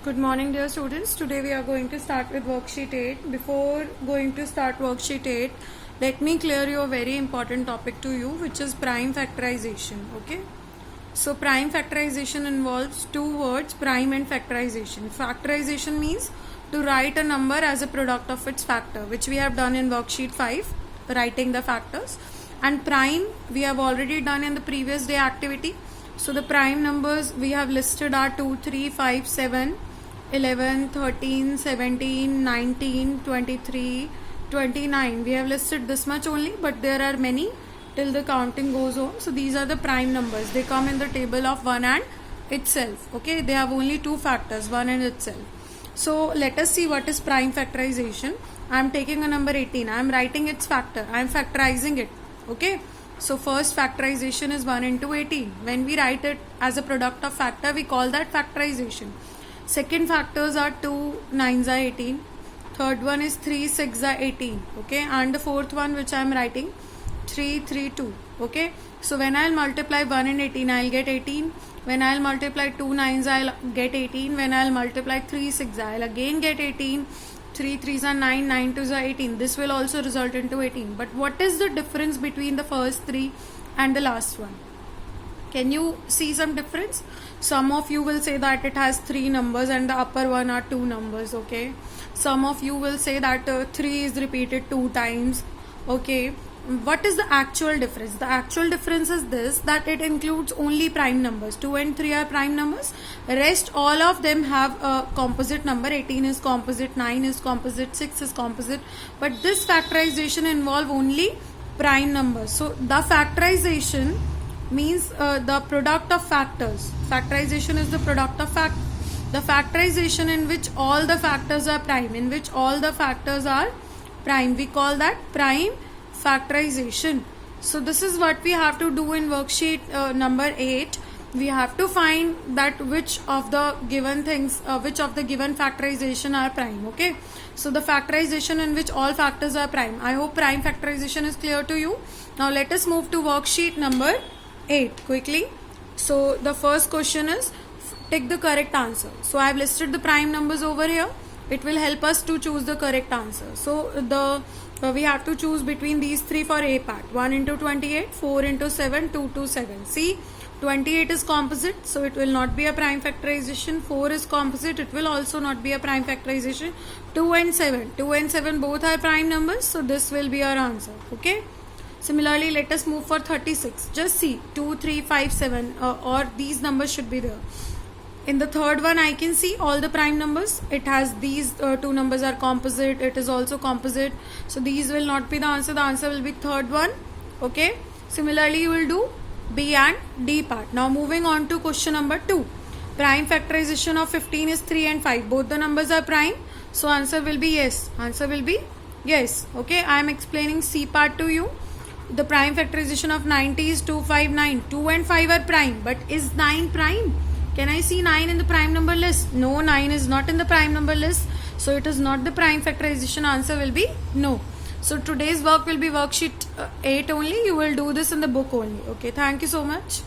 Good morning, dear students. Today we are going to start with worksheet 8. Before going to start worksheet 8, let me clear you a very important topic to you, which is prime factorization. Okay. So prime factorization involves two words, prime and factorization. Factorization means to write a number as a product of its factor, which we have done in worksheet 5, writing the factors. And prime we have already done in the previous day activity. So the prime numbers we have listed are 2, 3, 5, 7, 11, 13, 17, 19, 23, 29. We have listed this much only, but there are many till the counting goes on. So these are the prime numbers. They come in the table of 1 and itself. Okay, they have only two factors, 1 and itself. So let us see what is prime factorization. I am taking a number 18. I am writing its factor. I am factorizing it. Okay. So first factorization is 1 into 18. When we write it as a product of factor, we call that factorization. Second factors are 2 9s are 18. Third one is 3 6 are 18. Okay. And the fourth one which I am writing 3 3 2. Okay. So when I will multiply 1 and 18, I will get 18. When I will multiply 2 9s, I will get 18. When I will multiply 3 6, I will again get 18. 3 3s are 9, 9 2s are 18. This will also result into 18. But what is the difference between the first three and the last one? Can you see some difference? Some of you will say that it has three numbers and the upper one are two numbers. Okay. Some of you will say that 3 is repeated 2 times. Okay. What is the actual difference? The actual difference is this, that it includes only prime numbers. 2 and 3 are prime numbers. Rest all of them have a composite number. 18 is composite, 9 is composite, 6 is composite. But this factorization involve only prime numbers. So the factorization means the product of factors. Factorization is the product of factors. The factorization in which all the factors are prime, in which all the factors are prime, we call that prime factorization. So this is what we have to do in worksheet number 8. We have to find that which of the given things, which of the given factorization are prime. Okay. So the factorization in which all factors are prime. I hope prime factorization is clear to you. Now let us move to worksheet number 8 quickly. So the first question is take the correct answer. So I have listed the prime numbers over here. It will help us to choose the correct answer. So we have to choose between these three for A part. 1 into 28, 4 into 7, 2 to 7. See, 28 is composite, so it will not be a prime factorization. 4 is composite, it will also not be a prime factorization. 2 and 7 both are prime numbers, so this will be our answer. Okay. Similarly, let us move for 36. Just see 2, 3, 5, 7 or these numbers should be there. In the third one, I can see all the prime numbers. It has these two numbers are composite. It is also composite. So these will not be the answer. The answer will be third one. Okay. Similarly, you will do B and D part. Now moving on to question number 2. Prime factorization of 15 is 3 and 5. Both the numbers are prime. So answer will be yes. Answer will be yes. Okay. I am explaining C part to you. The prime factorization of 90 is 2, 5, 9. 2 and 5 are prime. But is 9 prime? Can I see 9 in the prime number list? No, 9 is not in the prime number list. So it is not the prime factorization. Answer will be no. So today's work will be worksheet 8 only. You will do this in the book only. Okay. Thank you so much.